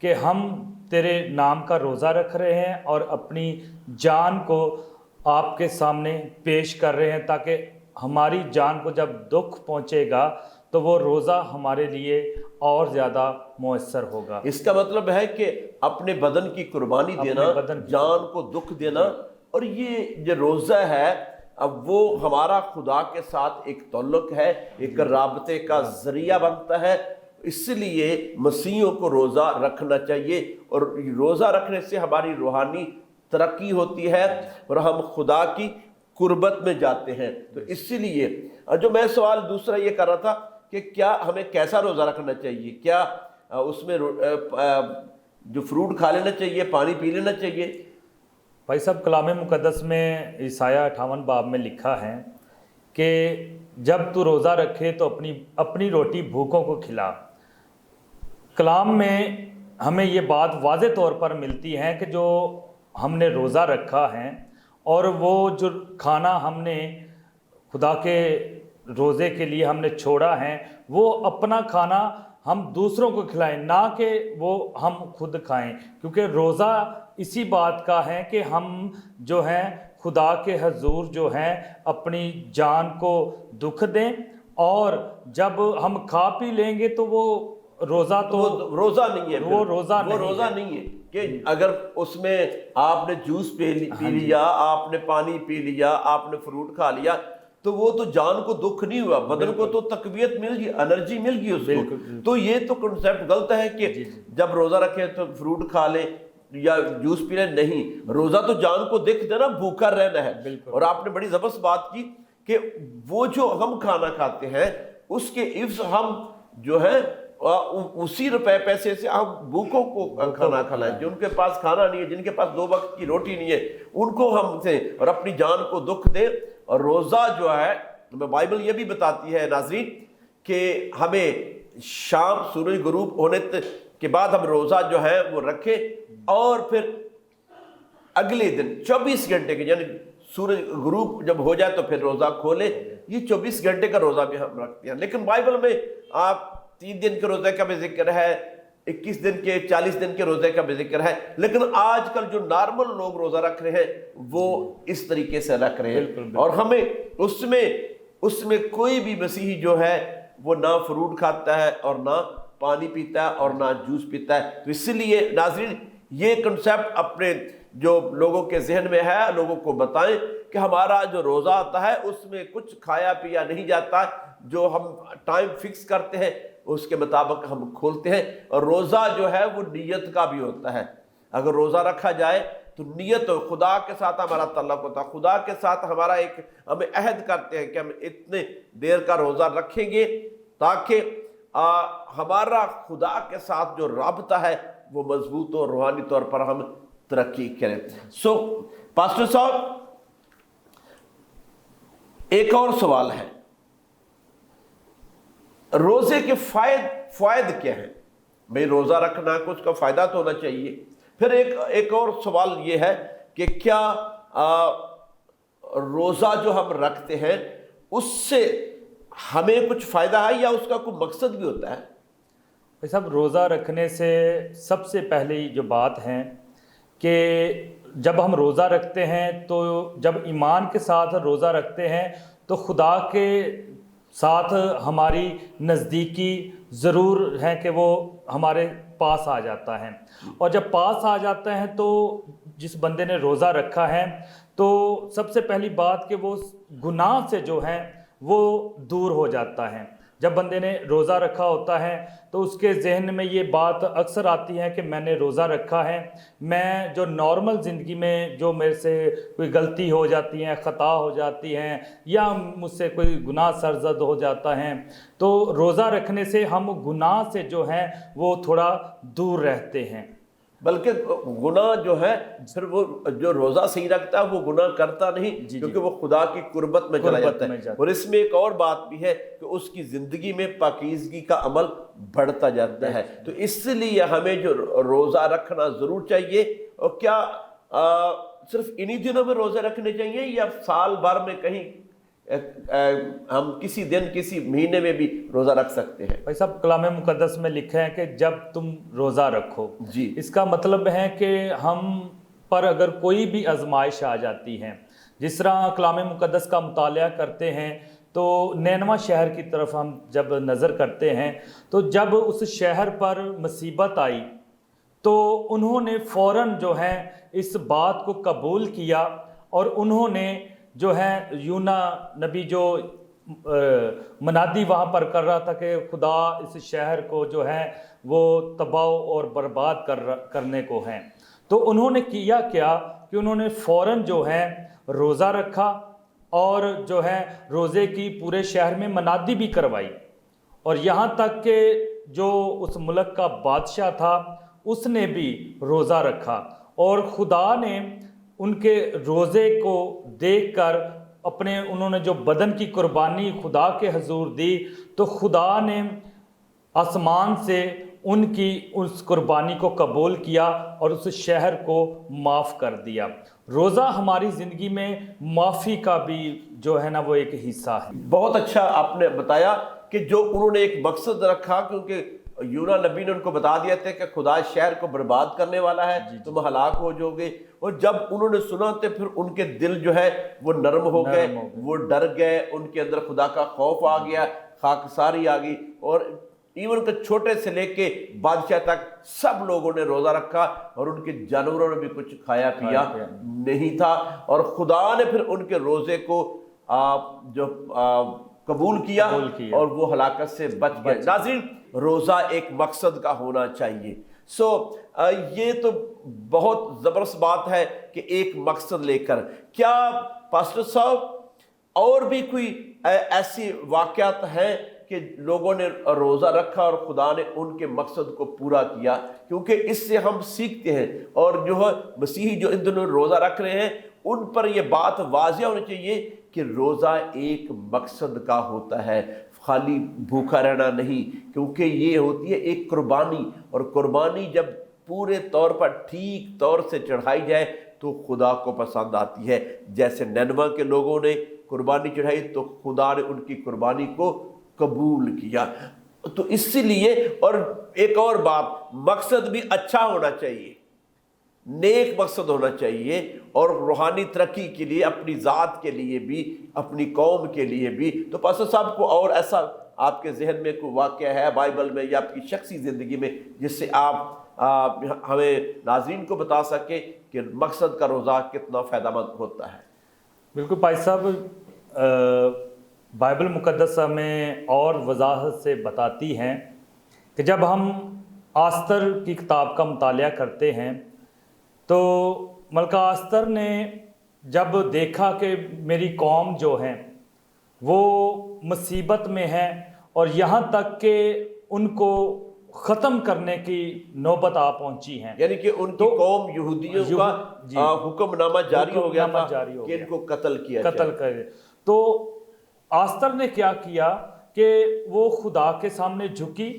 کہ ہم تیرے نام کا روزہ رکھ رہے ہیں اور اپنی جان کو آپ کے سامنے پیش کر رہے ہیں، تاکہ ہماری جان کو جب دکھ پہنچے گا تو وہ روزہ ہمارے لیے اور زیادہ مؤثر ہوگا۔ اس کا مطلب ہے کہ اپنے بدن کی قربانی دینا، جان کو دکھ دینا، اور یہ جو روزہ ہے اب وہ ہمارا خدا کے ساتھ ایک تعلق ہے، ایک رابطے کا ذریعہ بنتا ہے۔ اس لیے مسیحیوں کو روزہ رکھنا چاہیے، اور روزہ رکھنے سے ہماری روحانی ترقی ہوتی ہے اور ہم خدا کی قربت میں جاتے ہیں۔ تو اسی لیے جو میں سوال دوسرا یہ کر رہا تھا کہ کیا ہمیں کیسا روزہ رکھنا چاہیے؟ کیا اس میں جو فروٹ کھا لینا چاہیے، پانی پی لینا چاہیے؟ بھائی صاحب، کلام مقدس میں عیسائیہ 58 باب میں لکھا ہے کہ جب تو روزہ رکھے تو اپنی روٹی بھوکوں کو کھلا۔ کلام میں ہمیں یہ بات واضح طور پر ملتی ہے کہ جو ہم نے روزہ رکھا ہے اور وہ جو کھانا ہم نے خدا کے روزے کے لیے ہم نے چھوڑا ہے، وہ اپنا کھانا ہم دوسروں کو کھلائیں، نہ کہ وہ ہم خود کھائیں، کیونکہ روزہ اسی بات کا ہے کہ ہم جو ہیں خدا کے حضور جو ہیں اپنی جان کو دکھ دیں، اور جب ہم کھا پی لیں گے تو وہ روزہ تو روزہ نہیں ہے، وہ روزہ نہیں ہے کہ اگر اس میں آپ نے جوس پی لیا، آپ نے پانی پی لیا، آپ نے فروٹ کھا لیا، تو وہ تو جان کو دکھ نہیں ہوا، بدن کو تو تقویت مل گئی، انرجی مل گئی اس کو۔ تو یہ تو کنسیپٹ غلط ہے کہ جب روزہ رکھے تو فروٹ کھا لے یا جوس پی لے، نہیں، روزہ تو جان کو دکھ دینا، بھوکا رہنا ہے۔ اور آپ نے بڑی زبردست بات کی کہ وہ جو ہم کھانا کھاتے ہیں اس کے عوض ہم جو ہے اسی روپے پیسے سے ہم بھوکوں کو کھانا کھلائیں، جن کے پاس کھانا نہیں ہے، جن کے پاس 2 وقت کی روٹی نہیں ہے، ان کو ہم سے اور اپنی جان کو دکھ دیں۔ اور روزہ جو ہے بائبل یہ بھی بتاتی ہے ناظرین کہ ہمیں شام سورج غروب ہونے کے بعد ہم روزہ جو ہے وہ رکھیں، اور پھر اگلے دن 24 گھنٹے کے، یعنی سورج غروب جب ہو جائے تو پھر روزہ کھولے۔ یہ 24 گھنٹے کا روزہ بھی ہم رکھتے ہیں، لیکن بائبل میں آپ 3 دن کے روزے کا بھی ذکر ہے، 21 دن کے، 40 دن کے روزے کا بھی ذکر ہے، لیکن آج کل جو نارمل لوگ روزہ رکھ رہے ہیں وہ اس طریقے سے رکھ رہے ہیں۔ اور ہمیں اس میں کوئی بھی مسیحی جو ہے وہ نہ فروٹ کھاتا ہے اور نہ پانی پیتا ہے اور نہ جوس پیتا ہے۔ تو اس لیے ناظرین یہ کنسیپٹ اپنے جو لوگوں کے ذہن میں ہے لوگوں کو بتائیں کہ ہمارا جو روزہ آتا ہے اس میں کچھ کھایا پیا نہیں جاتا، جو ہم ٹائم فکس کرتے ہیں اس کے مطابق ہم کھولتے ہیں۔ اور روزہ جو ہے وہ نیت کا بھی ہوتا ہے، اگر روزہ رکھا جائے تو نیت ہو، خدا کے ساتھ ہمارا تعلق ہوتا ہے، خدا کے ساتھ ہمارا ہمیں عہد کرتے ہیں کہ ہم اتنے دیر کا روزہ رکھیں گے تاکہ ہمارا خدا کے ساتھ جو رابطہ ہے وہ مضبوط ہو، روحانی طور پر ہم ترقی کریں۔ پاسٹر صاحب ایک اور سوال ہے، روزے کے فوائد کیا ہیں؟ بھئی روزہ رکھنا کو اس کا فائدہ تو ہونا چاہیے۔ پھر ایک اور سوال یہ ہے کہ کیا روزہ جو ہم رکھتے ہیں اس سے ہمیں کچھ فائدہ ہے یا اس کا کوئی مقصد بھی ہوتا ہے؟ بھائی صاحب، روزہ رکھنے سے سب سے پہلی جو بات ہے کہ جب ہم روزہ رکھتے ہیں تو جب ایمان کے ساتھ روزہ رکھتے ہیں تو خدا کے ساتھ ہماری نزدیکی ضرور ہے کہ وہ ہمارے پاس آ جاتا ہے، اور جب پاس آ جاتا ہے تو جس بندے نے روزہ رکھا ہے تو سب سے پہلی بات کہ وہ گناہ سے جو ہے وہ دور ہو جاتا ہے۔ جب بندے نے روزہ رکھا ہوتا ہے تو اس کے ذہن میں یہ بات اکثر آتی ہے کہ میں نے روزہ رکھا ہے، میں جو نارمل زندگی میں جو میرے سے کوئی غلطی ہو جاتی ہے، خطا ہو جاتی ہیں، یا مجھ سے کوئی گناہ سرزد ہو جاتا ہے، تو روزہ رکھنے سے ہم گناہ سے جو ہیں وہ تھوڑا دور رہتے ہیں۔ بلکہ گناہ جو ہے پھر وہ جو روزہ صحیح رکھتا ہے وہ گناہ کرتا نہیں، کیونکہ وہ خدا کی قربت میں چلا جاتا ہے۔ اور اس میں ایک اور بات بھی ہے کہ اس کی زندگی میں پاکیزگی کا عمل بڑھتا جاتا ہے۔ تو اس لیے ہمیں جو روزہ رکھنا ضرور چاہیے۔ اور کیا صرف انہی دنوں میں روزے رکھنے چاہیے یا سال بھر میں کہیں ہم کسی دن کسی مہینے میں بھی روزہ رکھ سکتے ہیں. بھائی صاحب کلام مقدس میں لکھا ہے کہ جب تم روزہ رکھو. جی. اس کا مطلب ہے کہ ہم پر اگر کوئی بھی آزمائش آ جاتی ہے، جس طرح کلام مقدس کا مطالعہ کرتے ہیں تو نینوا شہر کی طرف ہم جب نظر کرتے ہیں تو جب اس شہر پر مصیبت آئی تو انہوں نے فوراً جو ہے اس بات کو قبول کیا، اور انہوں نے جو ہے یونا نبی جو منادی وہاں پر کر رہا تھا کہ خدا اس شہر کو جو ہے وہ تباہ اور برباد کرنے کو ہیں، تو انہوں نے کیا کہ انہوں نے فوراً جو ہے روزہ رکھا اور جو ہے روزے کی پورے شہر میں منادی بھی کروائی، اور یہاں تک کہ جو اس ملک کا بادشاہ تھا اس نے بھی روزہ رکھا، اور خدا نے ان کے روزے کو دیکھ کر انہوں نے جو بدن کی قربانی خدا کے حضور دی تو خدا نے آسمان سے ان کی اس قربانی کو قبول کیا اور اس شہر کو معاف کر دیا. روزہ ہماری زندگی میں معافی کا بھی جو ہے نا وہ ایک حصہ ہے. بہت اچھا آپ نے بتایا کہ جو انہوں نے ایک مقصد رکھا، کیونکہ یونا نبی نے ان کو بتا دیا تھا کہ خدا شہر کو برباد کرنے والا ہے، تم ہلاک ہو جاؤ گے، اور جب انہوں نے سنا تو پھر ان کے دل جو ہے وہ نرم ہو گئے، وہ ڈر گئے، ان کے اندر خدا کا خوف آ گیا، خاکساری آ گئی، اور ایون کہ چھوٹے سے لے کے بادشاہ تک سب لوگوں نے روزہ رکھا، اور ان کے جانوروں نے بھی کچھ کھایا پیا نہیں تھا، اور خدا نے پھر ان کے روزے کو قبول کیا اور وہ ہلاکت سے بچ گئے. ناظرین، روزہ ایک مقصد کا ہونا چاہیے. یہ تو بہت زبردست بات ہے کہ ایک مقصد لے کر. کیا پاسٹر صاحب اور بھی کوئی ایسی واقعات ہیں کہ لوگوں نے روزہ رکھا اور خدا نے ان کے مقصد کو پورا کیا؟ کیونکہ اس سے ہم سیکھتے ہیں، اور جو ہے مسیحی جو ان دنوں روزہ رکھ رہے ہیں ان پر یہ بات واضح ہونی چاہیے کہ روزہ ایک مقصد کا ہوتا ہے، خالی بھوکا رہنا نہیں، کیونکہ یہ ہوتی ہے ایک قربانی، اور قربانی جب پورے طور پر ٹھیک طور سے چڑھائی جائے تو خدا کو پسند آتی ہے. جیسے نینوا کے لوگوں نے قربانی چڑھائی تو خدا نے ان کی قربانی کو قبول کیا. تو اس لیے، اور ایک اور بات، مقصد بھی اچھا ہونا چاہیے، نیک مقصد ہونا چاہیے، اور روحانی ترقی کے لیے، اپنی ذات کے لیے بھی، اپنی قوم کے لیے بھی. تو پاسٹر صاحب کو اور ایسا آپ کے ذہن میں کوئی واقعہ ہے بائبل میں یا آپ کی شخصی زندگی میں جس سے آپ ہمیں ناظرین کو بتا سکیں کہ مقصد کا روزہ کتنا فائدہ مند ہوتا ہے؟ بالکل بھائی صاحب، بائبل مقدس ہمیں اور وضاحت سے بتاتی ہیں کہ جب ہم آستر کی کتاب کا مطالعہ کرتے ہیں تو ملکہ آستر نے جب دیکھا کہ میری قوم جو ہے وہ مصیبت میں ہے اور یہاں تک کہ ان کو ختم کرنے کی نوبت آ پہنچی ہیں، یعنی کہ ان کی قوم یہودیوں کا حکم نامہ جاری ہو گیا تھا کہ ان کو قتل کیا کرے. تو آستر نے کیا کیا کہ وہ خدا کے سامنے جھکی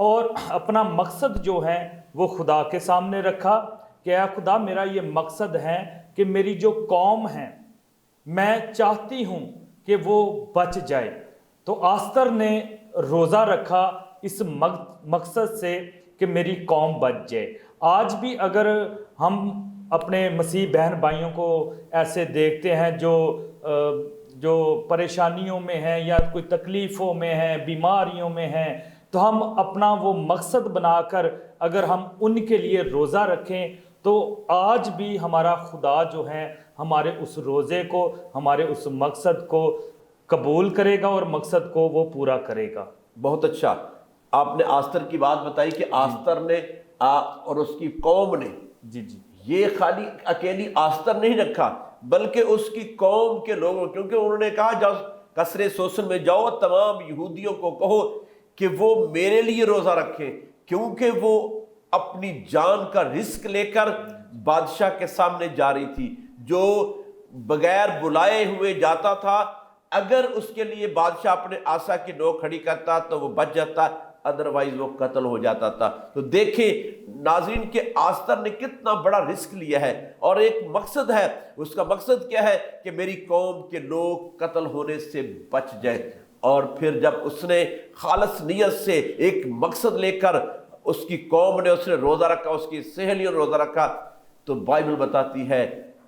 اور اپنا مقصد جو ہے وہ خدا کے سامنے رکھا کہ اے خدا، میرا یہ مقصد ہے کہ میری جو قوم ہے میں چاہتی ہوں کہ وہ بچ جائے. تو آستر نے روزہ رکھا اس مقصد سے کہ میری قوم بچ جائے. آج بھی اگر ہم اپنے مسیح بہن بھائیوں کو ایسے دیکھتے ہیں جو پریشانیوں میں ہیں یا کوئی تکلیفوں میں ہیں، بیماریوں میں ہیں، تو ہم اپنا وہ مقصد بنا کر اگر ہم ان کے لیے روزہ رکھیں تو آج بھی ہمارا خدا جو ہے ہمارے اس روزے کو، ہمارے اس مقصد کو قبول کرے گا اور مقصد کو وہ پورا کرے گا. بہت اچھا آپ نے آستر کی بات بتائی کہ آستر نے اور اس کی قوم نے، یہ خالی اکیلی آستر نہیں رکھا بلکہ اس کی قوم کے لوگوں، کیونکہ انہوں نے کہا جب قصر سوسن میں جاؤ تمام یہودیوں کو کہو کہ وہ میرے لیے روزہ رکھیں، کیونکہ وہ اپنی جان کا رزق لے کر بادشاہ کے سامنے جا رہی تھی. جو بغیر بلائے ہوئے جاتا تھا، اگر اس کے لیے بادشاہ اپنے آسا کی نوک کھڑی کرتا تو وہ بچ جاتا، ادروائز وہ قتل ہو جاتا تھا۔ تو دیکھیں ناظرین کہ آستر نے کتنا بڑا رسک لیا ہے، اور ایک مقصد ہے، اس کا مقصد کیا ہے کہ میری قوم کے لوگ قتل ہونے سے بچ جائیں۔ اور پھر جب اس نے خالص نیت سے ایک مقصد لے کر اس کی قوم نے، اس نے روزہ رکھا، اس کی سہیلیوں نے روزہ رکھا، تو بائبل بتاتی ہے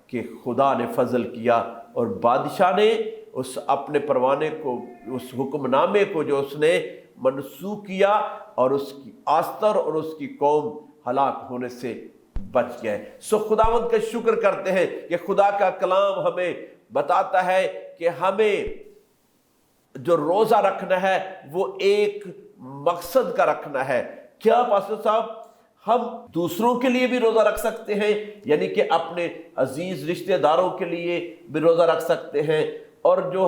کہ خدا نے فضل کیا اور بادشاہ نے اس اپنے پروانے کو، اس حکم نامے کو جو اس نے منسوخ کیا، اور اس کی آستر اور اس کی قوم ہلاک ہونے سے بچ گئے۔ سو خداوند کا شکر کرتے ہیں کہ خدا کا کلام ہمیں بتاتا ہے کہ ہمیں جو روزہ رکھنا ہے وہ ایک مقصد کا رکھنا ہے۔ کیا پاسٹر صاحب، ہم دوسروں کے لیے بھی روزہ رکھ سکتے ہیں، یعنی کہ اپنے عزیز رشتہ داروں کے لیے بھی روزہ رکھ سکتے ہیں، اور جو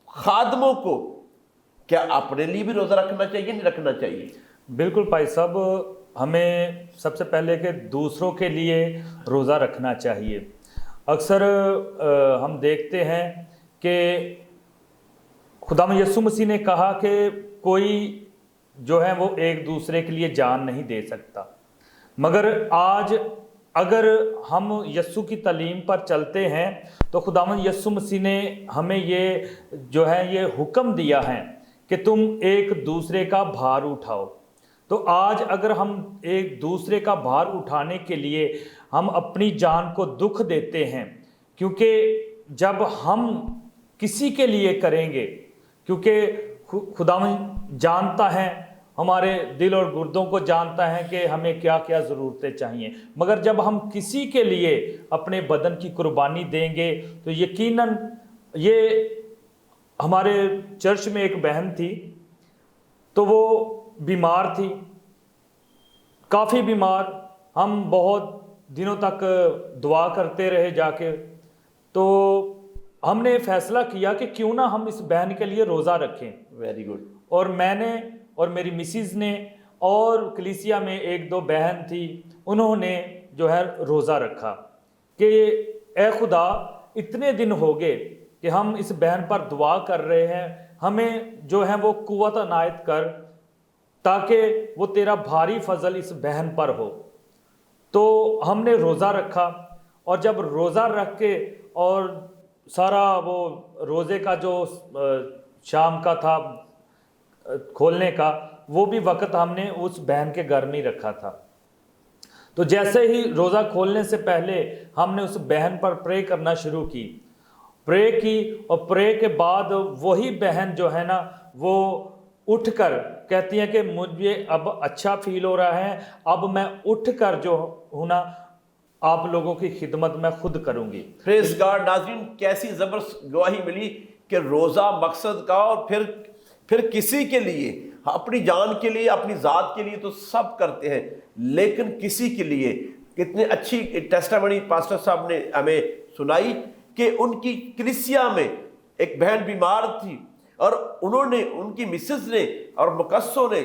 خادموں کو کیا اپنے لیے بھی روزہ رکھنا چاہیے، نہیں رکھنا چاہیے؟ بالکل بھائی صاحب، ہمیں سب سے پہلے کہ دوسروں کے لیے روزہ رکھنا چاہیے۔ اکثر ہم دیکھتے ہیں کہ خداوند یسوع مسیح نے کہا کہ کوئی جو ہے وہ ایک دوسرے کے لیے جان نہیں دے سکتا، مگر آج اگر ہم یسوع کی تعلیم پر چلتے ہیں تو خداوند یسوع مسیح نے ہمیں یہ جو ہے یہ حکم دیا ہے کہ تم ایک دوسرے کا بھار اٹھاؤ۔ تو آج اگر ہم ایک دوسرے کا بھار اٹھانے کے لیے ہم اپنی جان کو دکھ دیتے ہیں، کیونکہ جب ہم کسی کے لیے کریں گے، کیونکہ خداوند جانتا ہے، ہمارے دل اور گردوں کو جانتا ہے کہ ہمیں کیا کیا ضرورتیں چاہیے، مگر جب ہم کسی کے لیے اپنے بدن کی قربانی دیں گے تو یقیناً یہ ہمارے چرچ میں ایک بہن تھی، تو وہ بیمار تھی، کافی بیمار، ہم بہت دنوں تک دعا کرتے رہے جا کے، تو ہم نے فیصلہ کیا کہ کیوں نہ ہم اس بہن کے لیے روزہ رکھیں۔ Very good. اور میں نے اور میری مسز نے اور کلیسیا میں ایک دو بہن تھی، انہوں نے جو ہے روزہ رکھا کہ اے خدا اتنے دن ہو گئے کہ ہم اس بہن پر دعا کر رہے ہیں، ہمیں جو ہے وہ قوت عنایت کر تاکہ وہ تیرا بھاری فضل اس بہن پر ہو۔ تو ہم نے روزہ رکھا، اور جب روزہ رکھ کے اور سارا وہ روزے کا جو شام کا تھا کھولنے کا، وہ بھی وقت ہم نے اس بہن کے گھر میں رکھا تھا۔ تو جیسے ہی روزہ کھولنے سے پہلے ہم نے اس بہن پر پرے کرنا شروع کی، پرے کی، اور پرے کے بعد وہی بہن جو ہے نا وہ اٹھ کر کہتی ہیں کہ مجھے اب اچھا فیل ہو رہا ہے، اب میں اٹھ کر جو ہوں نا آپ لوگوں کی خدمت میں خود کروں گی۔ پریز گاڈ۔ ناظرین کیسی زبردست گواہی ملی کہ روزہ مقصد کا، اور پھر کسی کے لیے، اپنی جان کے لیے، اپنی ذات کے لیے تو سب کرتے ہیں، لیکن کسی کے لیے۔ کتنی اچھی ٹیسٹیمنی پاسٹر صاحب نے ہمیں سنائی کہ ان کی کلیسیا میں ایک بہن بیمار تھی، اور انہوں نے، ان کی مسز نے اور مقصوں نے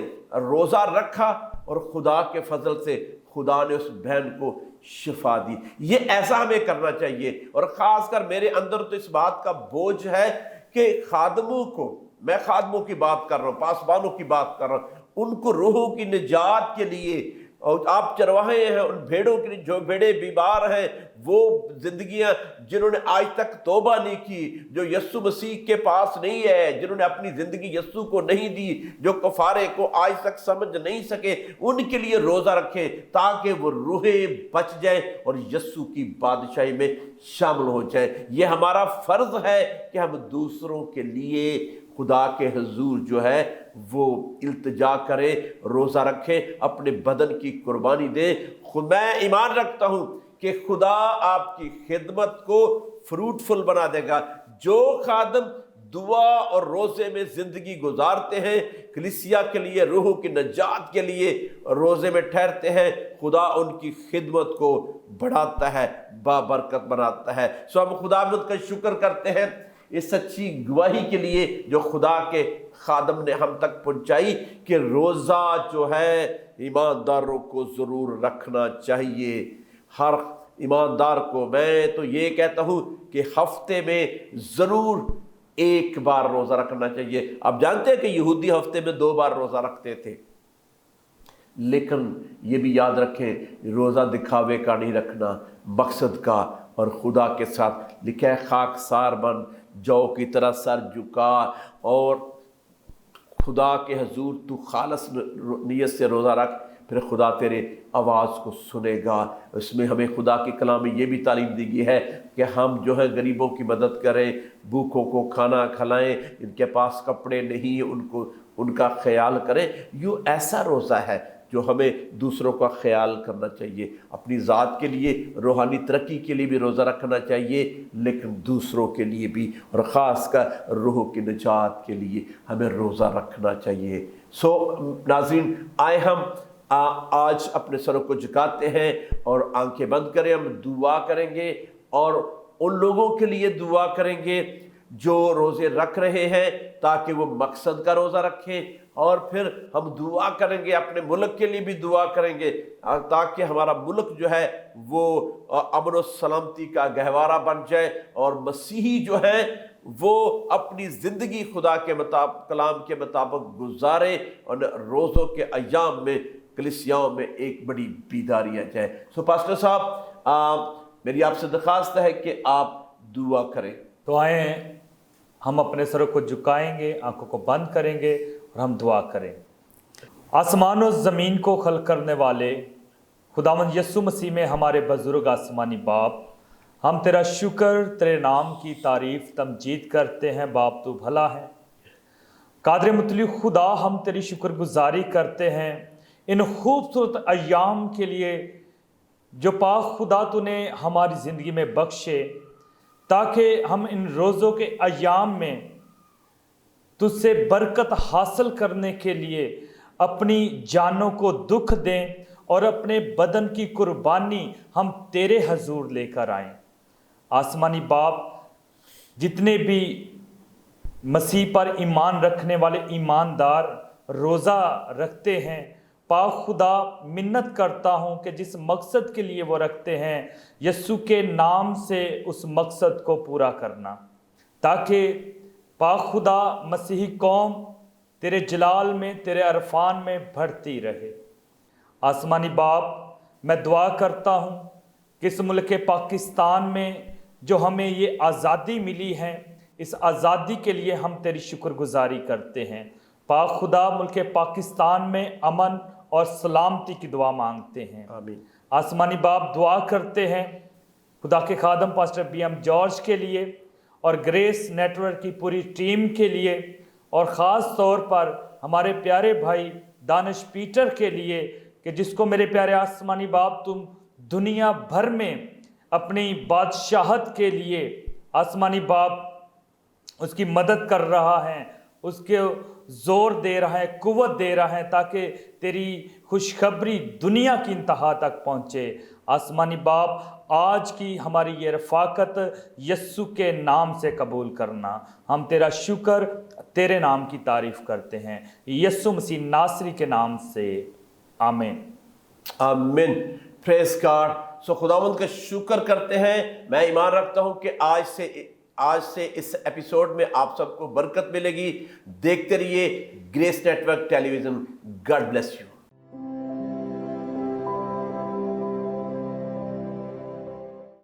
روزہ رکھا، اور خدا کے فضل سے خدا نے اس بہن کو شفا دی۔ یہ ایسا ہمیں کرنا چاہیے، اور خاص کر میرے اندر تو اس بات کا بوجھ ہے کہ خادموں کو، میں خادموں کی بات کر رہا ہوں، پاسبانوں کی بات کر رہا ہوں، ان کو روحوں کی نجات کے لیے، اور آپ چرواہے ہیں ان بھیڑوں کے لیے، جو بھیڑیں بیمار ہیں، وہ زندگیاں جنہوں نے آج تک توبہ نہیں کی، جو یسوع مسیح کے پاس نہیں ہے، جنہوں نے اپنی زندگی یسوع کو نہیں دی، جو کفارے کو آج تک سمجھ نہیں سکے، ان کے لیے روزہ رکھیں تاکہ وہ روحیں بچ جائیں اور یسوع کی بادشاہی میں شامل ہو جائیں۔ یہ ہمارا فرض ہے کہ ہم دوسروں کے لیے خدا کے حضور جو ہے وہ التجا کریں، روزہ رکھیں، اپنے بدن کی قربانی دیں۔ میں ایمان رکھتا ہوں کہ خدا آپ کی خدمت کو فروٹفل بنا دے گا۔ جو خادم دعا اور روزے میں زندگی گزارتے ہیں، کلیسیا کے لیے، روحوں کی نجات کے لیے روزے میں ٹھہرتے ہیں، خدا ان کی خدمت کو بڑھاتا ہے، بابرکت بناتا ہے۔ سو ہم خداوند کا شکر کرتے ہیں اس سچی گواہی کے لیے جو خدا کے خادم نے ہم تک پہنچائی کہ روزہ جو ہے ایمانداروں کو ضرور رکھنا چاہیے۔ ہر ایماندار کو، میں تو یہ کہتا ہوں کہ ہفتے میں ضرور ایک بار روزہ رکھنا چاہیے۔ آپ جانتے ہیں کہ یہودی ہفتے میں 2 بار روزہ رکھتے تھے، لیکن یہ بھی یاد رکھیں روزہ دکھاوے کا نہیں رکھنا، مقصد کا، اور خدا کے ساتھ لکھا ہے خاکسار بن، جو کی طرح سر جھکا اور خدا کے حضور تو خالص نیت سے روزہ رکھ، پھر خدا تیرے آواز کو سنے گا۔ اس میں ہمیں خدا کے کلام میں یہ بھی تعلیم دی گئی ہے کہ ہم جو ہے غریبوں کی مدد کریں، بھوکوں کو کھانا کھلائیں، ان کے پاس کپڑے نہیں ان کا خیال کریں۔ یہ ایسا روزہ ہے جو ہمیں دوسروں کا خیال کرنا چاہیے، اپنی ذات کے لیے، روحانی ترقی کے لیے بھی روزہ رکھنا چاہیے، لیکن دوسروں کے لیے بھی، اور خاص کر روح کی نجات کے لیے ہمیں روزہ رکھنا چاہیے۔ ناظرین، آئے ہم آج اپنے سروں کو جھکاتے ہیں اور آنکھیں بند کریں، ہم دعا کریں گے اور ان لوگوں کے لیے دعا کریں گے جو روزے رکھ رہے ہیں تاکہ وہ مقصد کا روزہ رکھیں، اور پھر ہم دعا کریں گے، اپنے ملک کے لیے بھی دعا کریں گے تاکہ ہمارا ملک جو ہے وہ امن و سلامتی کا گہوارہ بن جائے، اور مسیحی جو ہیں وہ اپنی زندگی خدا کے کلام کے مطابق گزارے، اور روزوں کے ایام میں کلیسیاؤں میں ایک بڑی بیداری آ جائے۔ پاسٹر صاحب، میری آپ سے درخواست ہے کہ آپ دعا کریں۔ تو آئیں ہم اپنے سروں کو جھکائیں گے، آنکھوں کو بند کریں گے اور ہم دعا کریں۔ آسمان و زمین کو خلق کرنے والے خداوند یسوع مسیح میں ہمارے بزرگ آسمانی باپ، ہم تیرا شکر، تیرے نام کی تعریف تمجید کرتے ہیں۔ باپ تو بھلا ہے، قادر مطلق خدا، ہم تیری شکر گزاری کرتے ہیں ان خوبصورت ایام کے لیے جو پاک خدا تو نے ہماری زندگی میں بخشے، تاکہ ہم ان روزوں کے ایام میں تجھ سے برکت حاصل کرنے کے لیے اپنی جانوں کو دکھ دیں اور اپنے بدن کی قربانی ہم تیرے حضور لے کر آئیں۔ آسمانی باپ، جتنے بھی مسیح پر ایمان رکھنے والے ایماندار روزہ رکھتے ہیں، پاک خدا منت کرتا ہوں کہ جس مقصد کے لیے وہ رکھتے ہیں، یسوع کے نام سے اس مقصد کو پورا کرنا، تاکہ پاک خدا مسیحی قوم تیرے جلال میں، تیرے عرفان میں بڑھتی رہے۔ آسمانی باپ، میں دعا کرتا ہوں کہ اس ملک پاکستان میں جو ہمیں یہ آزادی ملی ہے، اس آزادی کے لیے ہم تیری شکر گزاری کرتے ہیں۔ پاک خدا، ملک پاکستان میں امن اور سلامتی کی دعا مانگتے ہیں۔ آمین۔ آسمانی باپ، دعا کرتے ہیں خدا کے خادم پاسٹر بی ایم جارج کے لیے اور گریس نیٹ ورک کی پوری ٹیم کے لیے، اور خاص طور پر ہمارے پیارے بھائی دانش پیٹر کے لیے، کہ جس کو میرے پیارے آسمانی باپ تم دنیا بھر میں اپنی بادشاہت کے لیے آسمانی باپ اس کی مدد کر رہا ہے، اس کے زور دے رہا ہے، قوت دے رہا ہے، تاکہ تیری خوشخبری دنیا کی انتہا تک پہنچے۔ آسمانی باپ، آج کی ہماری یہ رفاقت یسوع کے نام سے قبول کرنا، ہم تیرا شکر، تیرے نام کی تعریف کرتے ہیں، یسوع مسیح ناصری کے نام سے، آمین۔ آمین۔ پریز گاڈ۔ خداوند کا شکر کرتے ہیں۔ میں ایمان رکھتا ہوں کہ آج سے اس ایپیسوڈ میں آپ سب کو برکت ملے گی۔ دیکھتے رہیے Grace Network Television. God bless you.